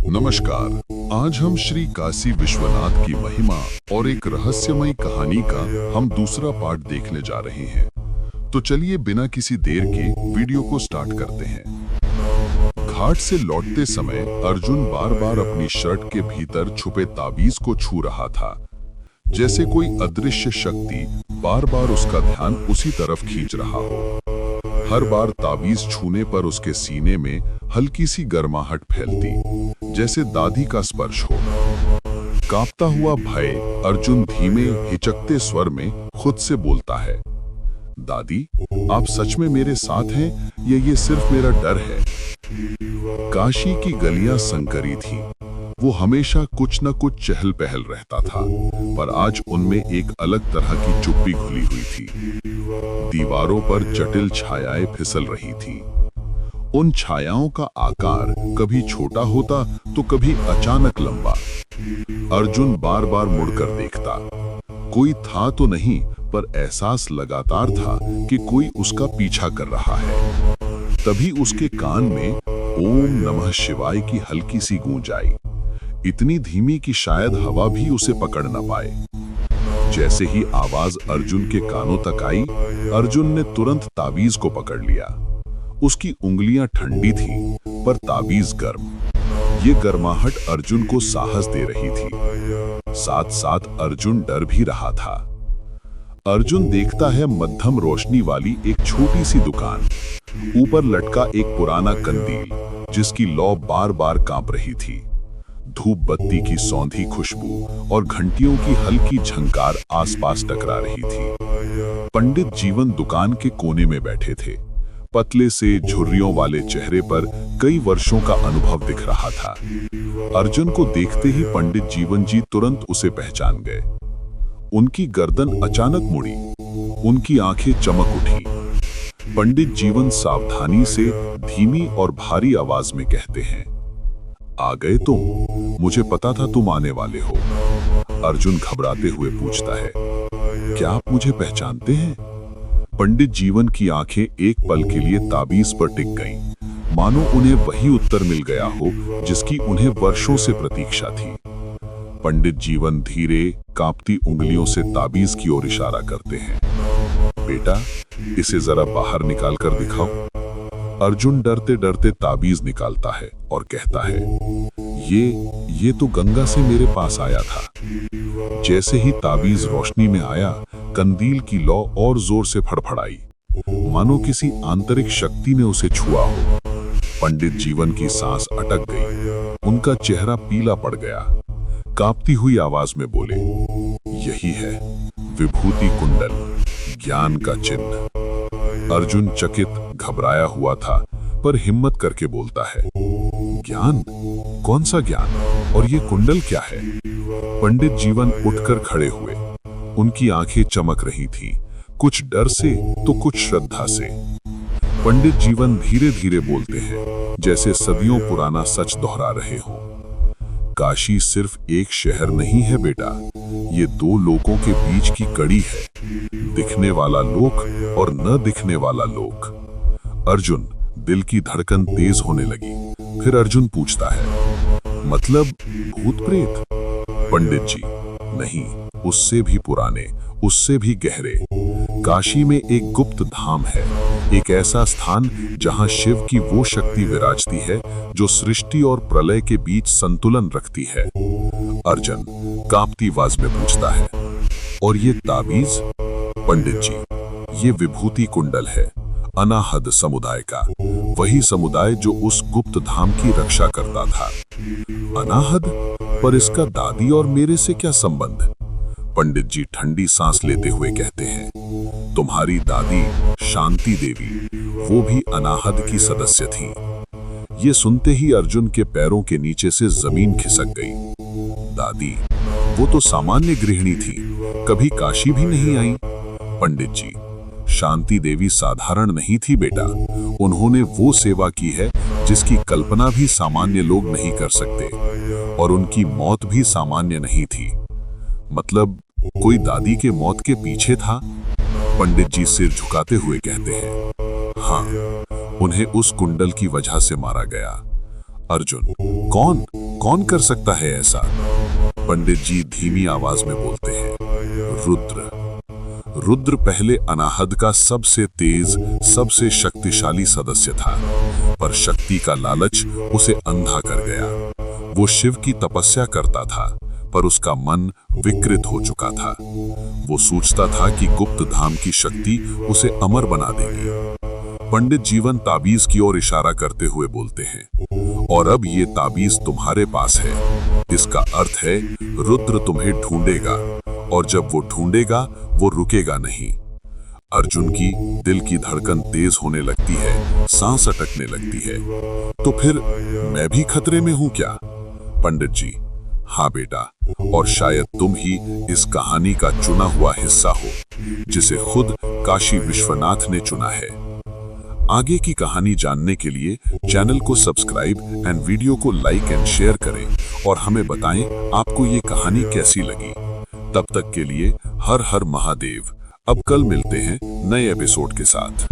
नमस्कार। आज हम श्री काशी विश्वनाथ की महिमा और एक रहस्यमयी कहानी का हम दूसरा पार्ट देखने जा रहे हैं। तो चलिए बिना किसी देर के वीडियो को स्टार्ट करते हैं। घाट से लौटते समय अर्जुन बार बार अपनी शर्ट के भीतर छुपे ताबीज को छू रहा था, जैसे कोई अदृश्य शक्ति बार बार उसका ध्यान उसी तरफ खींच रहा हो। हर बार ताबीज छूने पर उसके सीने में हल्की सी गर्माहट फैलती, जैसे दादी का स्पर्श हो। कांपता हुआ भय अर्जुन धीमे हिचकते स्वर में खुद से बोलता है, दादी, आप सच में मेरे साथ हैं या ये सिर्फ मेरा डर है? काशी की गलियां संकरी थीं। वो हमेशा कुछ न कुछ चहल पहल रहता था, पर आज उनमें एक अलग तरह की चुप्पी घुली हुई थी। दीवारों पर जटिल छायाएं फिसल रही थीं। उन छायाओं का आकार कभी छोटा होता तो कभी अचानक लंबा। अर्जुन बार बार मुड़कर देखता। कोई था तो नहीं, पर एहसास लगातार था कि कोई उसका पीछा कर रहा है। तभी उसके कान में ओम नमः शिवाय की हल्की सी गूंज आई, इतनी धीमी कि शायद हवा भी उसे पकड़ न पाए। जैसे ही आवाज अर्जुन के कानों तक आई, अर्जुन ने तुरंत ताबीज को पकड़ लिया। उसकी उंगलियां ठंडी थीं, पर ताबीज गर्म। ये गर्माहट अर्जुन को साहस दे रही थी। साथ साथ अर्जुन डर भी रहा था। अर्जुन देखता है मध्यम रोशनी वाली एक छोटी सी दुकान। ऊपर लटका एक पुराना कंदील, जिसकी लौ बार बार कांप रही थी। धूप बत्ती की सौंधी खुशबू और घंटियों की हल्की झंकार आसपास टकरा रही थी। पंडित जीवन दुकान के कोने में बैठे थे। पतले से झुर्रियों वाले चेहरे पर कई वर्षों का अनुभव दिख रहा था। अर्जुन को देखते ही पंडित जीवन जी तुरंत उसे पहचान गए। उनकी गर्दन अचानक मुड़ी, उनकी आंखें चमक उठी। पंडित जीवन सावधानी से धीमी और भारी आवाज में कहते हैं, आ गए तुम? मुझे पता था तुम आने वाले हो। अर्जुन घबराते हुए पूछता है, क्या आप मुझे पहचानते हैं? पंडित जीवन की आंखें एक पल के लिए ताबीज पर टिक गईं, मानो उन्हें वही उत्तर मिल गया हो जिसकी उन्हें वर्षों से प्रतीक्षा थी। पंडित जीवन धीरे कांपती उंगलियों से ताबीज की ओर इशारा करते हैं, बेटा, इसे जरा बाहर निकाल कर दिखाओ। अर्जुन डरते डरते ताबीज निकालता है और कहता है, ये तो गंगा से मेरे पास आया था। जैसे ही ताबीज रोशनी में आया, कंदील की लौ और जोर से फड़फड़ाई, मानो किसी आंतरिक शक्ति ने उसे छुआ हो। पंडित जीवन की सांस अटक गई, उनका चेहरा पीला पड़ गया। कांपती हुई आवाज में बोले, यही है विभूति कुंडल, ज्ञान का चिन्ह। अर्जुन चकित घबराया हुआ था, पर हिम्मत करके बोलता है, ज्ञान? कौन सा ज्ञान? और ये कुंडल क्या है? पंडित जीवन उठकर खड़े हुए। उनकी आंखें चमक रही थीं, कुछ डर से तो कुछ श्रद्धा से। पंडित जीवन धीरे धीरे बोलते हैं, जैसे सदियों पुराना सच दोहरा रहे हो। काशी सिर्फ एक शहर नहीं है बेटा, ये दो लोकों के बीच की कड़ी है, दिखने वाला लोक और न दिखने वाला लोक। अर्जुन, दिल की धड़कन तेज होने लगी। फिर अर्जुन पूछता है, मतलब भूत प्रेत? पंडित जी, नहीं, उससे भी पुराने, उससे भी गहरे। काशी में एक गुप्त धाम है, एक ऐसा स्थान जहां शिव की वो शक्ति विराजती है जो सृष्टि और प्रलय के बीच संतुलन रखती है। अर्जुन कांपती आवाज में पूछता है, और ये ताबीज? पंडित जी, ये विभूति कुंडल है, अनाहद समुदाय का, वही समुदाय जो उस गुप्त धाम की रक्षा करता था। अनाहद? पर इसका दादी और मेरे से क्या संबंध? पंडित जी ठंडी सांस लेते हुए कहते हैं, तुम्हारी दादी शांति देवी, वो भी अनाहद की सदस्य थी। ये सुनते ही अर्जुन के पैरों के नीचे से जमीन खिसक गई। दादी? वो तो सामान्य गृहिणी थी, कभी काशी भी नहीं आई। पंडित जी, शांति देवी साधारण नहीं थी बेटा, उन्होंने वो सेवा की है जिसकी कल्पना भी सामान्य लोग नहीं कर सकते, और उनकी मौत भी सामान्य नहीं थी। मतलब कोई दादी के मौत के पीछे था? पंडित जी सिर झुकाते हुए कहते हैं, हाँ, उन्हें उस कुंडल की वजह से मारा गया। अर्जुन, कौन? कौन कर सकता है ऐसा? पंडित जी धीमी आवाज में बोलते हैं, रुद्र। रुद्र पहले अनाहत का सबसे तेज, सबसे शक्तिशाली सदस्य था, पर शक्ति का लालच उसे अंधा कर गया। वो शिव की तपस्या करता था, पर उसका मन विकृत हो चुका था। वो सोचता था कि गुप्त धाम की शक्ति उसे अमर बना देगी। पंडित जीवन ताबीज की ओर इशारा करते हुए बोलते हैं, और अब ये ताबीज तुम्हारे पास है। इसका अर्थ है रुद्र तुम्हें ढूंढेगा, और जब वो ढूंढेगा वो रुकेगा नहीं। अर्जुन की दिल की धड़कन तेज होने लगती है, सांस अटकने लगती है। तो फिर मैं भी खतरे में हूं क्या? पंडित जी, हाँ बेटा, और शायद तुम ही इस कहानी का चुना हुआ हिस्सा हो, जिसे खुद काशी विश्वनाथ ने चुना है। आगे की कहानी जानने के लिए चैनल को सब्सक्राइब एंड वीडियो को लाइक एंड शेयर करें, और हमें बताएं आपको ये कहानी कैसी लगी। तब तक के लिए हर हर महादेव। अब कल मिलते हैं नए एपिसोड के साथ।